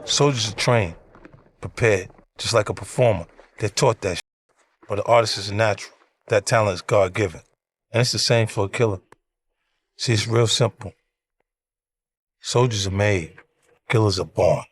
Soldiers are trained, prepared, just like a performer. They're taught that shit. But an artist is natural. That talent is God-given. And it's the same for a killer. See, it's real simple. Soldiers are made. Killers are born.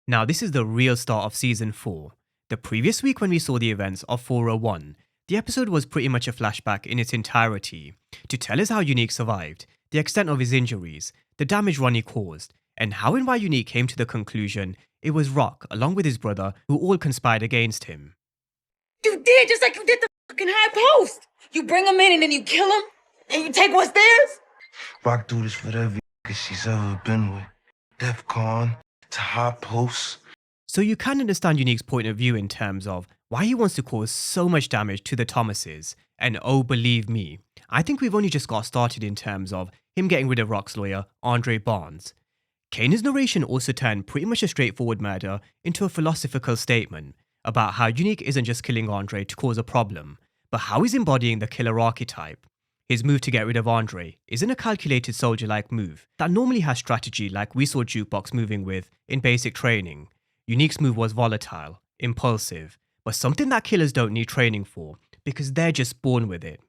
Now, this is the real start of Season 4. The previous week when we saw the events of 401, the episode was pretty much a flashback in its entirety to tell us how Unique survived, the extent of his injuries, the damage Ronnie caused, and how and why Unique came to the conclusion it was Rock, along with his brother, who all conspired against him. You did, just like you did the fucking High Post. You bring him in and then you kill him, and you take what's theirs? Rock do this with every she's ever been with. DEFCON to High Post. So you can understand Unique's point of view in terms of why he wants to cause so much damage to the Thomases. And oh, believe me, I think we've only just got started in terms of him getting rid of Rock's lawyer, Andre Barnes. Kanan's narration also turned pretty much a straightforward murder into a philosophical statement about how Unique isn't just killing Andre to cause a problem, but how he's embodying the killer archetype. His move to get rid of Andre isn't a calculated soldier-like move that normally has strategy like we saw Jukebox moving with in basic training. Unique's move was volatile, impulsive, but something that killers don't need training for because they're just born with it.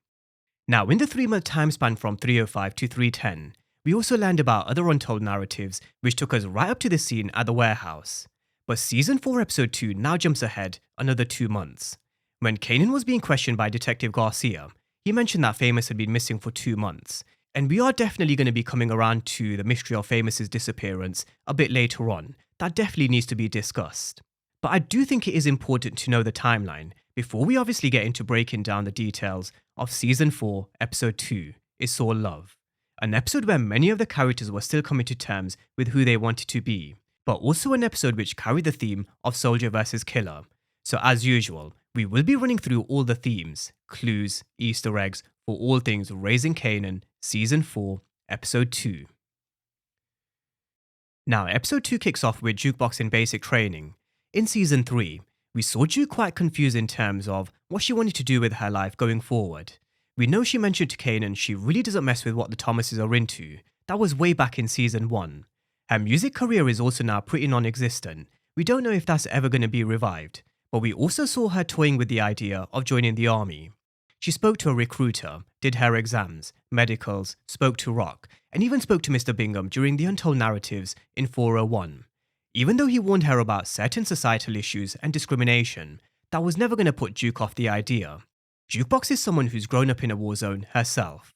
Now, in the 3-month time span from 305 to 310, we also learned about other untold narratives which took us right up to the scene at the warehouse. But Season 4 Episode 2 now jumps ahead another 2 months. When Kanan was being questioned by Detective Garcia, he mentioned that Famous had been missing for 2 months, and we are definitely going to be coming around to the mystery of Famous's disappearance a bit later on. That definitely needs to be discussed. But I do think it is important to know the timeline before we obviously get into breaking down the details of Season 4 Episode 2, It's All Love. An episode where many of the characters were still coming to terms with who they wanted to be, but also an episode which carried the theme of soldier versus killer. So as usual, we will be running through all the themes, clues, Easter eggs for all things Raising Kanan, Season 4, Episode 2. Now, Episode 2 kicks off with Jukebox in basic training. In Season 3, we saw Juke quite confused in terms of what she wanted to do with her life going forward. We know she mentioned to Kanan she really doesn't mess with what the Thomases are into. That was way back in Season 1. Her music career is also now pretty non-existent. We don't know if that's ever going to be revived. But we also saw her toying with the idea of joining the army. She spoke to a recruiter, did her exams, medicals, spoke to Rock, and even spoke to Mr. Bingham during the untold narratives in 401. Even though he warned her about certain societal issues and discrimination, that was never going to put Juke off the idea. Jukebox is someone who's grown up in a war zone herself.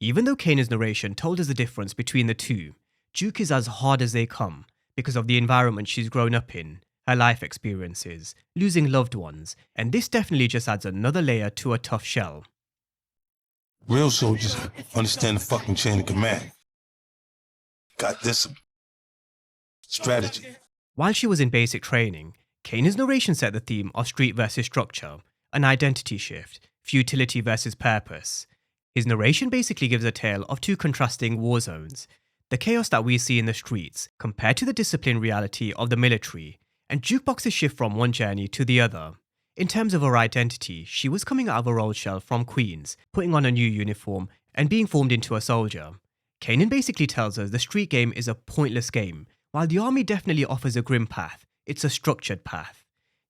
Even though Kanan's narration told us the difference between the two, Juke is as hard as they come because of the environment she's grown up in, her life experiences, losing loved ones, and this definitely just adds another layer to a tough shell. Real soldiers understand the fucking chain of command. Got discipline. Strategy. While she was in basic training, Kanan's narration set the theme of street versus structure, an identity shift, futility versus purpose. His narration basically gives a tale of two contrasting war zones, the chaos that we see in the streets compared to the disciplined reality of the military, and Jukebox's shift from one journey to the other. In terms of her identity, she was coming out of her old shell from Queens, putting on a new uniform, and being formed into a soldier. Kanan basically tells us the street game is a pointless game, while the army definitely offers a grim path, it's a structured path.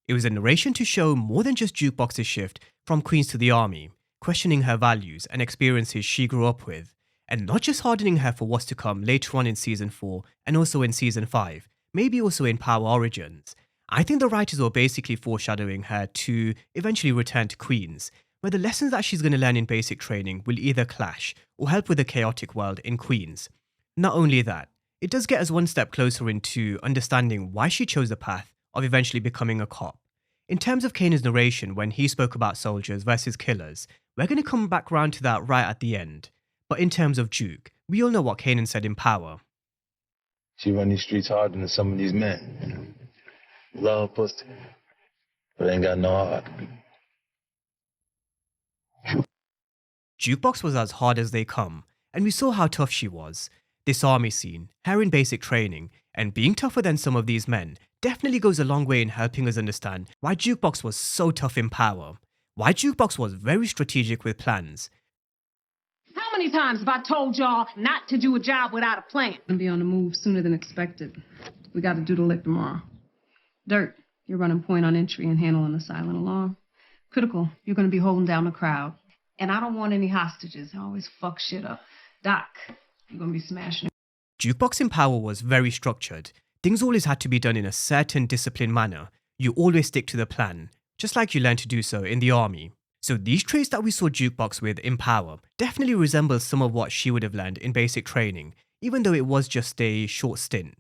It was a narration to show more than just Jukebox's shift from Queens to the army, questioning her values and experiences she grew up with, and not just hardening her for what's to come later on in Season 4 and also in Season 5, maybe also in Power Origins. I think the writers were basically foreshadowing her to eventually return to Queens, where the lessons that she's going to learn in basic training will either clash or help with the chaotic world in Queens. Not only that, it does get us one step closer into understanding why she chose the path of eventually becoming a cop. In terms of Kanan's narration when he spoke about soldiers versus killers, we're going to come back round to that right at the end. But in terms of Juke, we all know what Kanan said in Power. She run these streets harder than some of these men. Love pussy, but ain't got no heart. Jukebox was as hard as they come, and we saw how tough she was. This army scene, her in basic training, and being tougher than some of these men definitely goes a long way in helping us understand why Jukebox was so tough in Power, why Jukebox was very strategic with plans. How many times have I told y'all not to do a job without a plan? And be on the move sooner than expected. We got to do the lick tomorrow. Dirt, you're running point on entry and handling the silent alarm. Critical, you're going to be holding down the crowd. And I don't want any hostages. I always fuck shit up. Doc, you're going to be smashing it. Jukebox in Power was very structured. Things always had to be done in a certain disciplined manner. You always stick to the plan, just like you learn to do so in the army. So these traits that we saw Jukebox with in Power definitely resemble some of what she would have learned in basic training, even though it was just a short stint.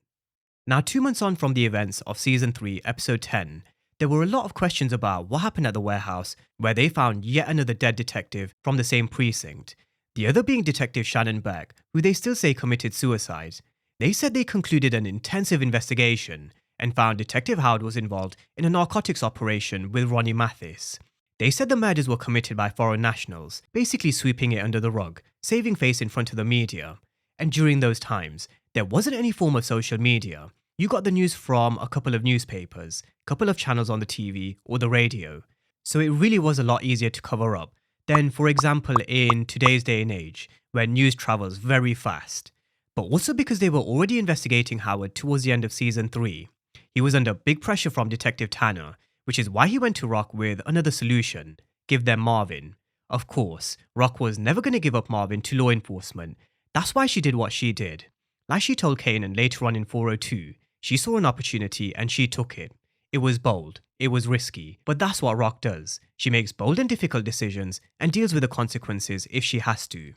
Now 2 months on from the events of Season 3, Episode 10, there were a lot of questions about what happened at the warehouse where they found yet another dead detective from the same precinct, the other being Detective Shannon Beck, who they still say committed suicide. They said they concluded an intensive investigation and found Detective Howard was involved in a narcotics operation with Ronnie Mathis. They said the murders were committed by foreign nationals, basically sweeping it under the rug, saving face in front of the media. And during those times, there wasn't any form of social media. You got the news from a couple of newspapers, a couple of channels on the TV or the radio. So it really was a lot easier to cover up than, for example, in today's day and age, where news travels very fast. But also because they were already investigating Howard towards the end of Season 3. He was under big pressure from Detective Tanner, which is why he went to Rock with another solution, give them Marvin. Of course, Rock was never going to give up Marvin to law enforcement. That's why she did what she did. Like she told Kanan later on in 402, she saw an opportunity and she took it. It was bold, it was risky, but that's what Rock does. She makes bold and difficult decisions and deals with the consequences if she has to.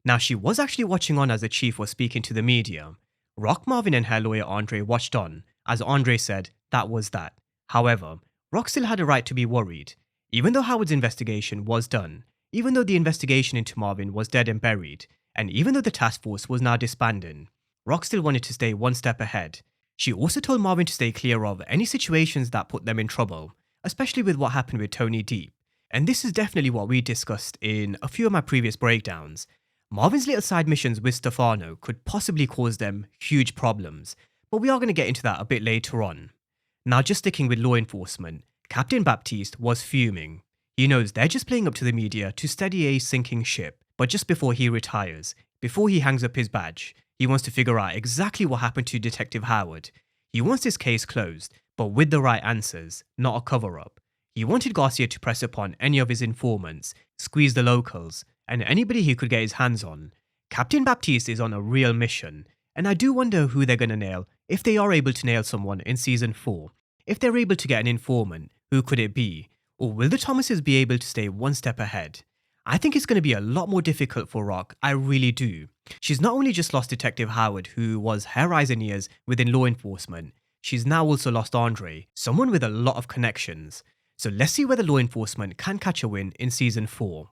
Now she was actually watching on as the chief was speaking to the media. Rock, Marvin and her lawyer Andre watched on. As Andre said, that was that. However, Rock still had a right to be worried. Even though Howard's investigation was done, even though the investigation into Marvin was dead and buried, and even though the task force was now disbanding, Rock still wanted to stay one step ahead. She also told Marvin to stay clear of any situations that put them in trouble, especially with what happened with Tony Deep. And this is definitely what we discussed in a few of my previous breakdowns. Marvin's little side missions with Stefano could possibly cause them huge problems, but we are going to get into that a bit later on. Now just sticking with law enforcement, Captain Baptiste was fuming. He knows they're just playing up to the media to steady a sinking ship, but just before he retires, before he hangs up his badge, he wants to figure out exactly what happened to Detective Howard. He wants this case closed, but with the right answers, not a cover-up. He wanted Garcia to press upon any of his informants, squeeze the locals, and anybody he could get his hands on. Captain Baptiste is on a real mission, and I do wonder who they're going to nail if they are able to nail someone in Season 4. If they're able to get an informant, who could it be? Or will the Thomases be able to stay one step ahead? I think it's going to be a lot more difficult for Rock, I really do. She's not only just lost Detective Howard, who was her eyes and ears within law enforcement, she's now also lost Andre, someone with a lot of connections. So let's see whether law enforcement can catch a win in Season 4.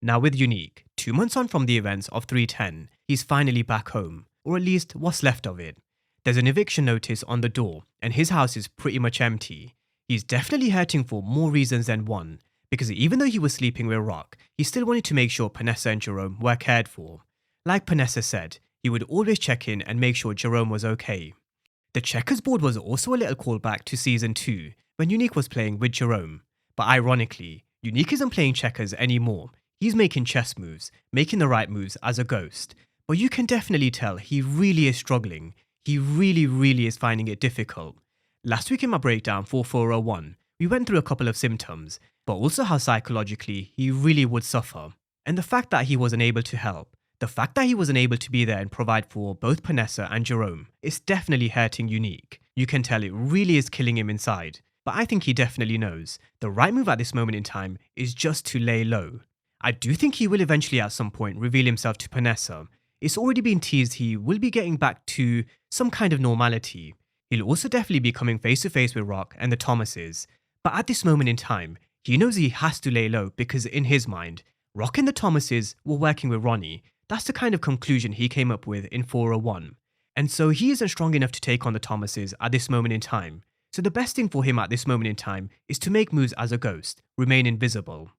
Now with Unique, 2 months on from the events of 310, he's finally back home, or at least what's left of it. There's an eviction notice on the door, and his house is pretty much empty. He's definitely hurting for more reasons than one, because even though he was sleeping with Rock, he still wanted to make sure Panessa and Jerome were cared for. Like Panessa said, he would always check in and make sure Jerome was okay. The checkers board was also a little callback to Season 2, when Unique was playing with Jerome. But ironically, Unique isn't playing checkers anymore. He's making chess moves, making the right moves as a ghost. But you can definitely tell he really is struggling. He really is finding it difficult. Last week in my breakdown for 401, we went through a couple of symptoms, but also how psychologically he really would suffer. And the fact that he wasn't able to help, the fact that he wasn't able to be there and provide for both Panessa and Jerome, is definitely hurting Unique. You can tell it really is killing him inside. But I think he definitely knows the right move at this moment in time is just to lay low. I do think he will eventually at some point reveal himself to Panessa. It's already been teased he will be getting back to some kind of normality. He'll also definitely be coming face to face with Rock and the Thomases. But at this moment in time, he knows he has to lay low because in his mind, Rock and the Thomases were working with Ronnie. That's the kind of conclusion he came up with in 401. And so he isn't strong enough to take on the Thomases at this moment in time. So the best thing for him at this moment in time is to make moves as a ghost, remain invisible.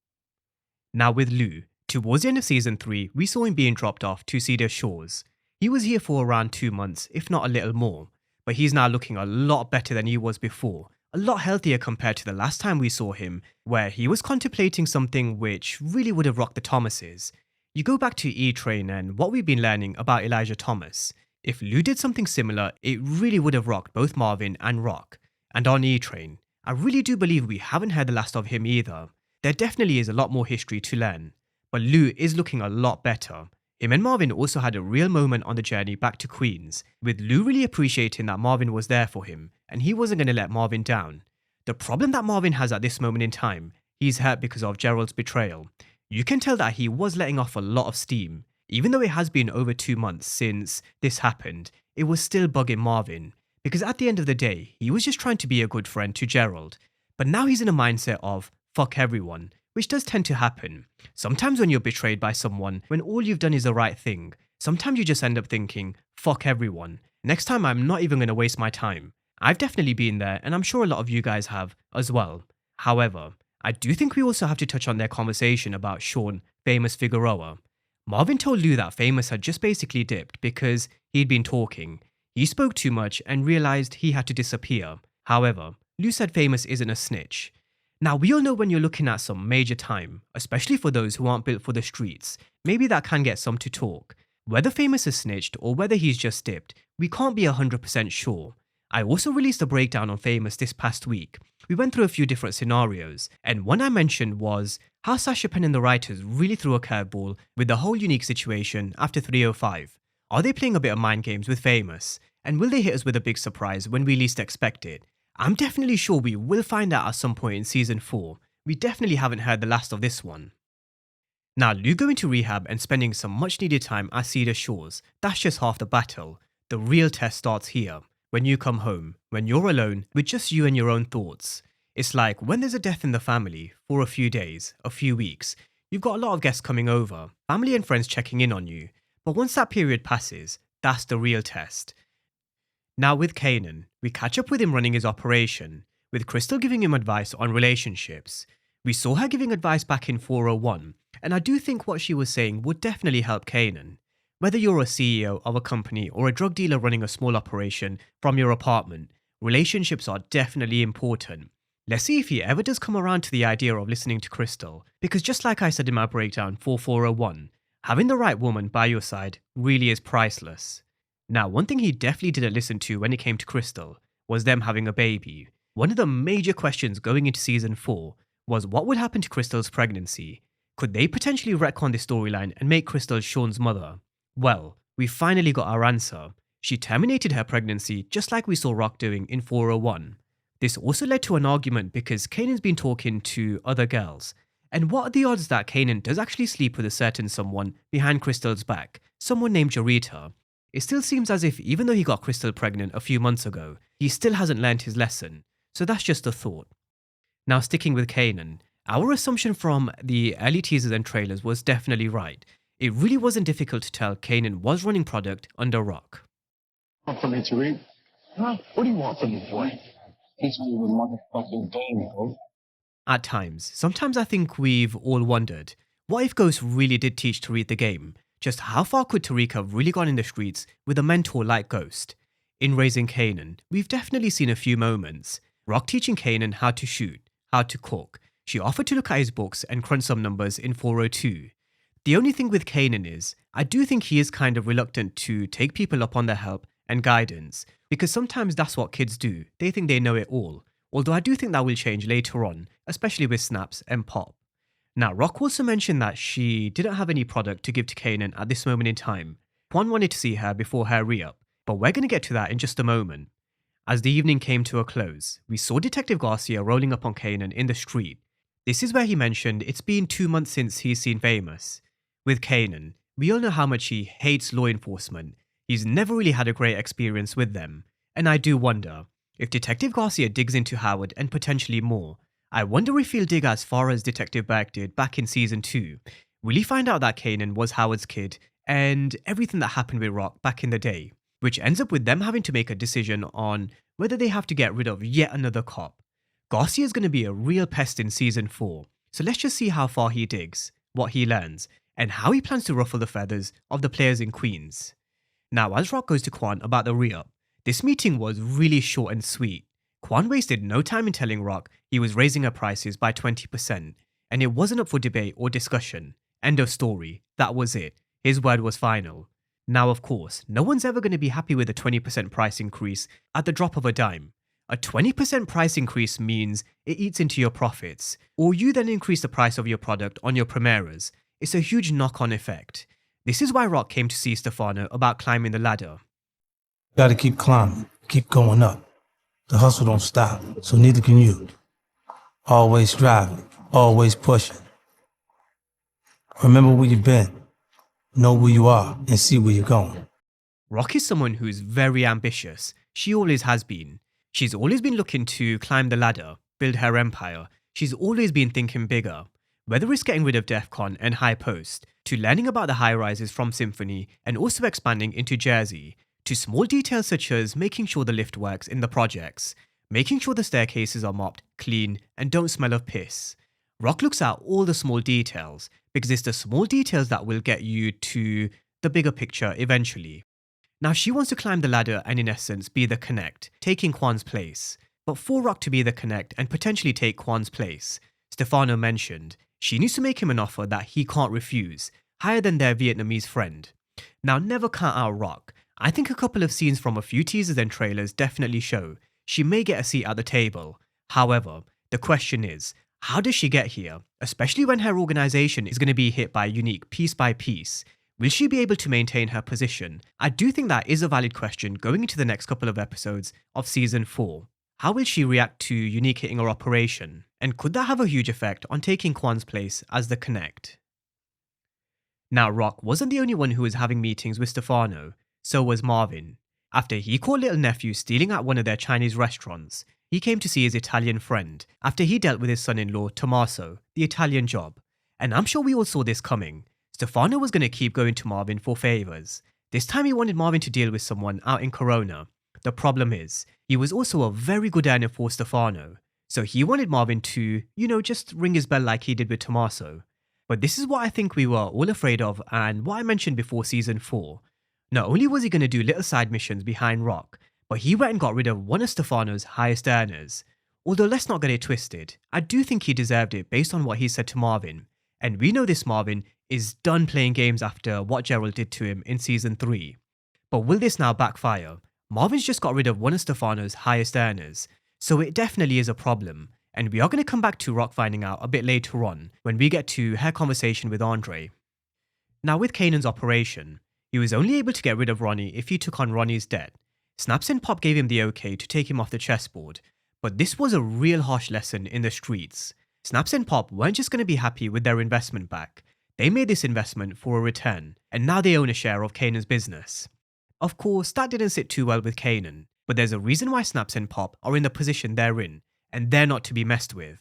Now with Lou, towards the end of Season 3, we saw him being dropped off to Cedar Shores. He was here for around 2 months, if not a little more, but he's now looking a lot better than he was before, a lot healthier compared to the last time we saw him, where he was contemplating something which really would have rocked the Thomases. You go back to E-Train and what we've been learning about Elijah Thomas. If Lou did something similar, it really would have rocked both Marvin and Rock. And on E-Train, I really do believe we haven't heard the last of him either. There definitely is a lot more history to learn. But Lou is looking a lot better. Him and Marvin also had a real moment on the journey back to Queens, with Lou really appreciating that Marvin was there for him, and he wasn't going to let Marvin down. The problem that Marvin has at this moment in time, he's hurt because of Gerald's betrayal. You can tell that he was letting off a lot of steam. Even though it has been over 2 months since this happened, it was still bugging Marvin. Because at the end of the day, he was just trying to be a good friend to Gerald. But now he's in a mindset of, fuck everyone, which does tend to happen. Sometimes when you're betrayed by someone, when all you've done is the right thing, sometimes you just end up thinking, fuck everyone. Next time I'm not even going to waste my time. I've definitely been there, and I'm sure a lot of you guys have as well. However, I do think we also have to touch on their conversation about Sean, Famous Figueroa. Marvin told Lou that Famous had just basically dipped because he'd been talking. He spoke too much and realized he had to disappear. However, Lou said Famous isn't a snitch. Now, we all know when you're looking at some major time, especially for those who aren't built for the streets, maybe that can get some to talk. Whether Famous has snitched or whether he's just dipped, we can't be 100% sure. I also released a breakdown on Famous this past week. We went through a few different scenarios, and one I mentioned was how Sasha Penn and the writers really threw a curveball with the whole unique situation after 305. Are they playing a bit of mind games with Famous? And will they hit us with a big surprise when we least expect it? I'm definitely sure we will find out at some point in season 4. We definitely haven't heard the last of this one. Now, Lou going to rehab and spending some much needed time at Cedar Shores, that's just half the battle. The real test starts here. When you come home, when you're alone with just you and your own thoughts. It's like when there's a death in the family for a few days, a few weeks, you've got a lot of guests coming over, family and friends checking in on you. But once that period passes, that's the real test. Now with Kanan, we catch up with him running his operation, with Crystal giving him advice on relationships. We saw her giving advice back in 401, and I do think what she was saying would definitely help Kanan. Whether you're a CEO of a company or a drug dealer running a small operation from your apartment, relationships are definitely important. Let's see if he ever does come around to the idea of listening to Crystal, because just like I said in my breakdown for 401, having the right woman by your side really is priceless. Now, one thing he definitely didn't listen to when it came to Crystal was them having a baby. One of the major questions going into season 4 was what would happen to Crystal's pregnancy. Could they potentially retcon this storyline and make Crystal Sean's mother? Well, we finally got our answer. She terminated her pregnancy just like we saw Rock doing in 401. This also led to an argument because Kanan's been talking to other girls. And what are the odds that Kanan does actually sleep with a certain someone behind Crystal's back, someone named Jarita? It still seems as if even though he got Crystal pregnant a few months ago, he still hasn't learned his lesson. So that's just a thought. Now sticking with Kanan, our assumption from the early teasers and trailers was definitely right. It really wasn't difficult to tell Kanan was running product under Rock. Want from me to read? Huh? What do you want from me, boy? Teach me the motherfucking game, bro. At times, sometimes I think we've all wondered, what if Ghost really did teach Tariq the game? Just how far could Tariq have really gone in the streets with a mentor like Ghost? In Raising Kanan, we've definitely seen a few moments. Rock teaching Kanan how to shoot, how to cook. She offered to look at his books and crunch some numbers in 402. The only thing with Kanan is, I do think he is kind of reluctant to take people up on their help and guidance, because sometimes that's what kids do, they think they know it all, although I do think that will change later on, especially with Snaps and Pop. Now, Rock also mentioned that she didn't have any product to give to Kanan at this moment in time. Juan wanted to see her before her re-up, but we're going to get to that in just a moment. As the evening came to a close, we saw Detective Garcia rolling up on Kanan in the street. This is where he mentioned it's been 2 months since he's seen Famous. With Kanan, we all know how much he hates law enforcement. He's never really had a great experience with them. And I do wonder, if Detective Garcia digs into Howard and potentially more, I wonder if he'll dig as far as Detective Burke did back in season 2. Will he find out that Kanan was Howard's kid and everything that happened with Rock back in the day? Which ends up with them having to make a decision on whether they have to get rid of yet another cop. Garcia's going to be a real pest in season 4, so let's just see how far he digs, what he learns, and how he plans to ruffle the feathers of the players in Queens. Now, as Rock goes to Quan about the re-up, this meeting was really short and sweet. Quan wasted no time in telling Rock he was raising her prices by 20%, and it wasn't up for debate or discussion. End of story. That was it. His word was final. Now, of course, no one's ever going to be happy with a 20% price increase at the drop of a dime. A 20% price increase means it eats into your profits, or you then increase the price of your product on your Primeras. It's a huge knock-on effect. This is why Rock came to see Stefano about climbing the ladder. Gotta keep climbing, keep going up. The hustle don't stop, so neither can you. Always striving, always pushing. Remember where you've been, know where you are, and see where you're going. Rock is someone who's very ambitious. She always has been. She's always been looking to climb the ladder, build her empire. She's always been thinking bigger. Whether it's getting rid of DEF CON and High Post, to learning about the high-rises from Symphony and also expanding into Jersey, to small details such as making sure the lift works in the projects, making sure the staircases are mopped, clean, and don't smell of piss. Rock looks at all the small details because it's the small details that will get you to the bigger picture eventually. Now she wants to climb the ladder and in essence be the Connect, taking Kwan's place. But for Rock to be the Connect and potentially take Kwan's place, Stefano mentioned she needs to make him an offer that he can't refuse, higher than their Vietnamese friend. Now never count out Rock. I think a couple of scenes from a few teasers and trailers definitely show she may get a seat at the table. However, the question is, how does she get here? Especially when her organization is going to be hit by Unique piece by piece. Will she be able to maintain her position? I do think that is a valid question going into the next couple of episodes of Season 4. How will she react to Unique hitting her operation? And could that have a huge effect on taking Kwan's place as the Connect? Now, Rock wasn't the only one who was having meetings with Stefano, so was Marvin. After he caught little nephew stealing at one of their Chinese restaurants, he came to see his Italian friend after he dealt with his son-in-law, Tommaso, the Italian job. And I'm sure we all saw this coming. Stefano was going to keep going to Marvin for favours. This time he wanted Marvin to deal with someone out in Corona. The problem is, he was also a very good earner for Stefano. So he wanted Marvin to, just ring his bell like he did with Tommaso. But this is what I think we were all afraid of and what I mentioned before Season 4. Not only was he going to do little side missions behind Rock, but he went and got rid of one of Stefano's highest earners. Although let's not get it twisted, I do think he deserved it based on what he said to Marvin. And we know this Marvin is done playing games after what Gerald did to him in Season 3. But will this now backfire? Marvin's just got rid of one of Stefano's highest earners, so it definitely is a problem. And we are going to come back to Rock finding out a bit later on when we get to her conversation with Andre. Now with Kanan's operation, he was only able to get rid of Ronnie if he took on Ronnie's debt. Snaps and Pop gave him the okay to take him off the chessboard, but this was a real harsh lesson in the streets. Snaps and Pop weren't just going to be happy with their investment back. They made this investment for a return, and now they own a share of Kanan's business. Of course, that didn't sit too well with Kanan, but there's a reason why Snaps and Pop are in the position they're in, and they're not to be messed with.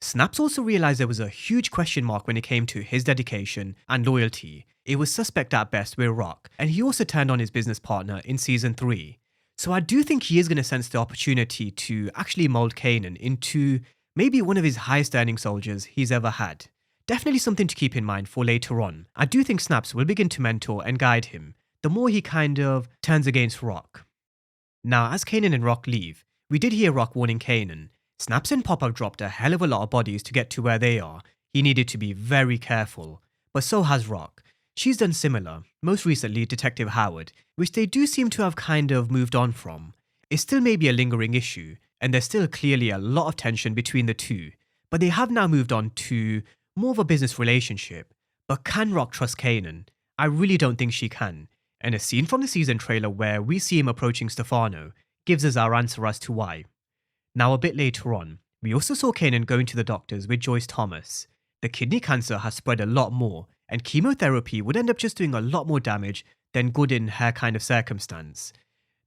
Snaps also realised there was a huge question mark when it came to his dedication and loyalty. It was suspect at best with Rock, and he also turned on his business partner in Season 3. So I do think he is going to sense the opportunity to actually mould Kanan into maybe one of his highest earning soldiers he's ever had. Definitely something to keep in mind for later on. I do think Snaps will begin to mentor and guide him, the more he kind of turns against Rock. Now, as Kanan and Rock leave, we did hear Rock warning Kanan. Snaps and Pop have dropped a hell of a lot of bodies to get to where they are. He needed to be very careful. But so has Rock. She's done similar, most recently Detective Howard, which they do seem to have kind of moved on from. It still may be a lingering issue, and there's still clearly a lot of tension between the two, but they have now moved on to more of a business relationship. But can Rock trust Kanan? I really don't think she can, and a scene from the season trailer where we see him approaching Stefano gives us our answer as to why. Now a bit later on, we also saw Kanan going to the doctors with Joyce Thomas. The kidney cancer has spread a lot more, and chemotherapy would end up just doing a lot more damage than good in her kind of circumstance.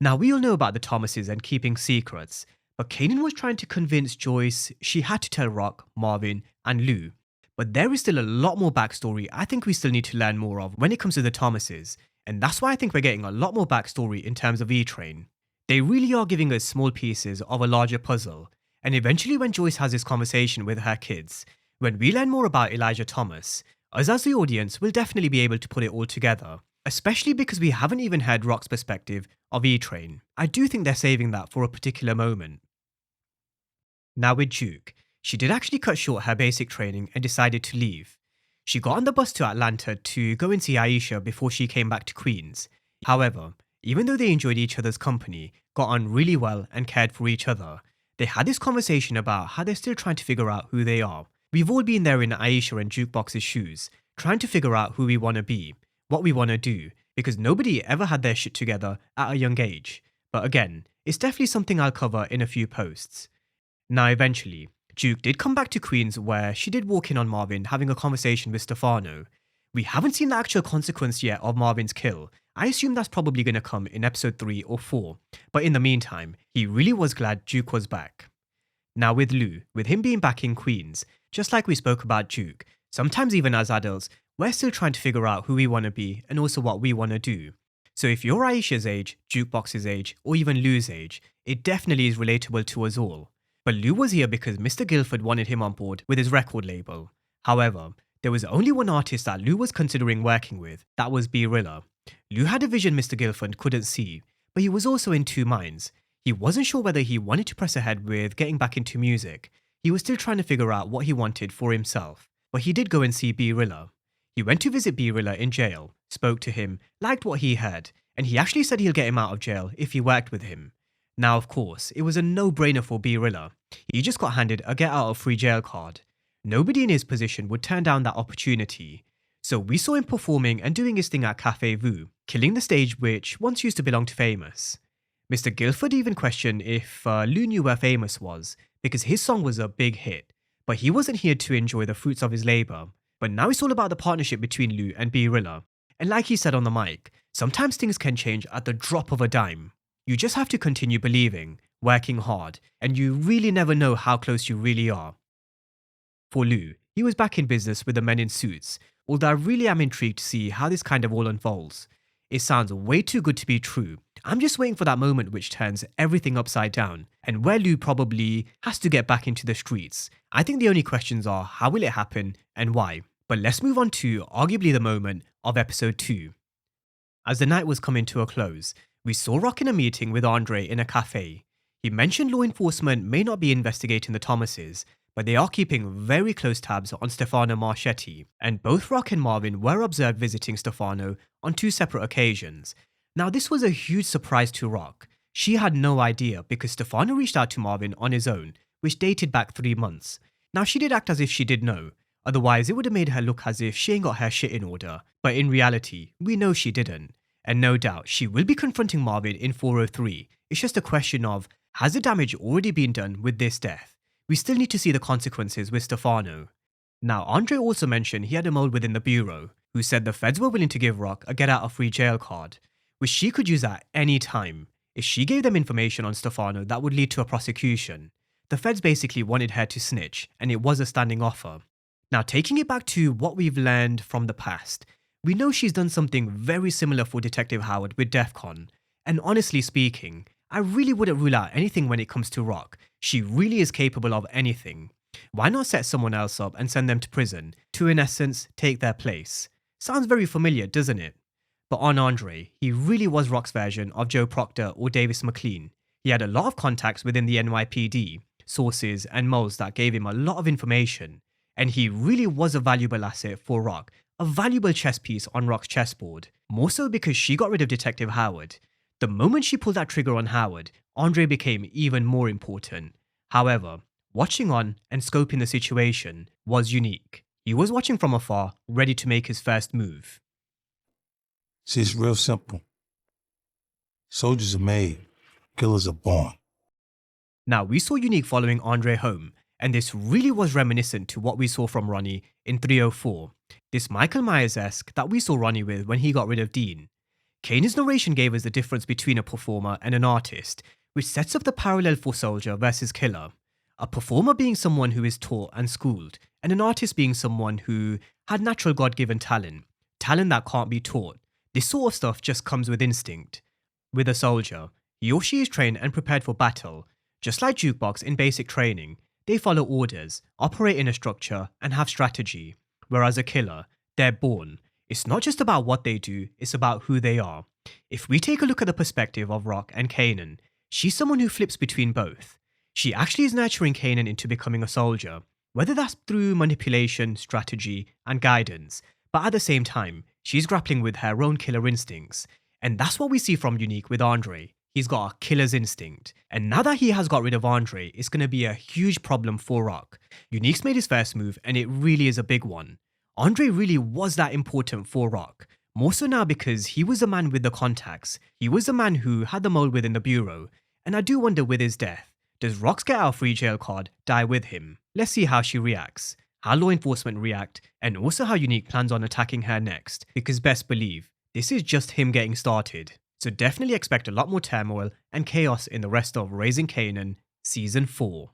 Now we all know about the Thomases and keeping secrets, but Kanan was trying to convince Joyce she had to tell Rock, Marvin, and Lou. But there is still a lot more backstory I think we still need to learn more of when it comes to the Thomases, and that's why I think we're getting a lot more backstory in terms of E-Train. They really are giving us small pieces of a larger puzzle, and eventually when Joyce has this conversation with her kids, when we learn more about Elijah Thomas, us as the audience will definitely be able to put it all together, especially because we haven't even heard Rock's perspective of E-Train. I do think they're saving that for a particular moment. Now with Duke, she did actually cut short her basic training and decided to leave. She got on the bus to Atlanta to go and see Aisha before she came back to Queens. However, even though they enjoyed each other's company, got on really well and cared for each other, they had this conversation about how they're still trying to figure out who they are. We've all been there in Aisha and Jukebox's shoes, trying to figure out who we want to be, what we want to do, because nobody ever had their shit together at a young age. But again, it's definitely something I'll cover in a few posts. Now eventually, Juke did come back to Queens where she did walk in on Marvin having a conversation with Stefano. We haven't seen the actual consequence yet of Marvin's kill. I assume that's probably going to come in episode 3 or 4, but in the meantime, he really was glad Juke was back. Now with Lou, with him being back in Queens, just like we spoke about Juke, sometimes even as adults, we're still trying to figure out who we want to be and also what we want to do. So if you're Aisha's age, Jukebox's age, or even Lou's age, it definitely is relatable to us all. But Lou was here because Mr. Guilford wanted him on board with his record label. However, there was only one artist that Lou was considering working with, that was B Rilla. Lou had a vision Mr. Guilford couldn't see, but he was also in two minds. He wasn't sure whether he wanted to press ahead with getting back into music. He was still trying to figure out what he wanted for himself, but he did go and see B Rilla. He went to visit B Rilla in jail, spoke to him, liked what he heard, and he actually said he'll get him out of jail if he worked with him. Now of course, it was a no-brainer for B Rilla. He just got handed a get out of free jail card. Nobody in his position would turn down that opportunity. So we saw him performing and doing his thing at Cafe Vu, killing the stage which once used to belong to Famous. Mr. Guilford even questioned if Lou knew where Famous was, because his song was a big hit, but he wasn't here to enjoy the fruits of his labour. But now it's all about the partnership between Lou and B Rilla. And like he said on the mic, sometimes things can change at the drop of a dime. You just have to continue believing, working hard, and you really never know how close you really are. For Lou, he was back in business with the men in suits, although I really am intrigued to see how this kind of all unfolds. It sounds way too good to be true. I'm just waiting for that moment which turns everything upside down, and where Lou probably has to get back into the streets. I think the only questions are how will it happen and why. But let's move on to arguably the moment of episode 2. As the night was coming to a close, we saw Rock in a meeting with Andre in a cafe. He mentioned law enforcement may not be investigating the Thomases, but they are keeping very close tabs on Stefano Marchetti, and both Rock and Marvin were observed visiting Stefano on 2 separate occasions. Now this was a huge surprise to Rock. She had no idea because Stefano reached out to Marvin on his own, which dated back 3 months. Now she did act as if she did know, otherwise it would have made her look as if she ain't got her shit in order, but in reality, we know she didn't. And no doubt, she will be confronting Marvin in 403. It's just a question of, has the damage already been done with this death? We still need to see the consequences with Stefano. Now, Andre also mentioned he had a mole within the bureau, who said the feds were willing to give Rock a get-out-of-free jail card, which she could use at any time. If she gave them information on Stefano, that would lead to a prosecution. The feds basically wanted her to snitch, and it was a standing offer. Now, taking it back to what we've learned from the past, we know she's done something very similar for Detective Howard with DEFCON, and honestly speaking, I really wouldn't rule out anything when it comes to Rock. She really is capable of anything. Why not set someone else up and send them to prison to, in essence, take their place? Sounds very familiar, doesn't it? But on Andre, he really was Rock's version of Joe Proctor or Davis McLean. He had a lot of contacts within the NYPD, sources and moles that gave him a lot of information, and he really was a valuable asset for Rock, a valuable chess piece on Rock's chessboard, more so because she got rid of Detective Howard. The moment she pulled that trigger on Howard, Andre became even more important. However, watching on and scoping the situation was unique. He was watching from afar, ready to make his first move. See, it's real simple. Soldiers are made, killers are born. Now, we saw Unique following Andre home, and this really was reminiscent to what we saw from Ronnie in 304. This Michael Myers-esque that we saw Ronnie with when he got rid of Dean. Kanan's narration gave us the difference between a performer and an artist, which sets up the parallel for soldier versus killer. A performer being someone who is taught and schooled, and an artist being someone who had natural God-given talent that can't be taught. This sort of stuff just comes with instinct. With a soldier, he or she is trained and prepared for battle. Just like Jukebox in basic training, they follow orders, operate in a structure, and have strategy. Whereas a killer, they're born. It's not just about what they do, it's about who they are. If we take a look at the perspective of Rock and Kanan, she's someone who flips between both. She actually is nurturing Kanan into becoming a soldier, Whether that's through manipulation, strategy, and guidance, but at the same time, she's grappling with her own killer instincts. And that's what we see from Unique with Andre. He's got a killer's instinct. And now that he has got rid of Andre, it's going to be a huge problem for Rock. Unique's made his first move, and it really is a big one. Andre really was that important for Rock. More so now because he was the man with the contacts. He was the man who had the mole within the bureau. And I do wonder with his death, does Rox get our free jail card die with him? Let's see how she reacts, how law enforcement react, and also how Unique plans on attacking her next. Because best believe, this is just him getting started. So definitely expect a lot more turmoil and chaos in the rest of Raising Kanan Season 4.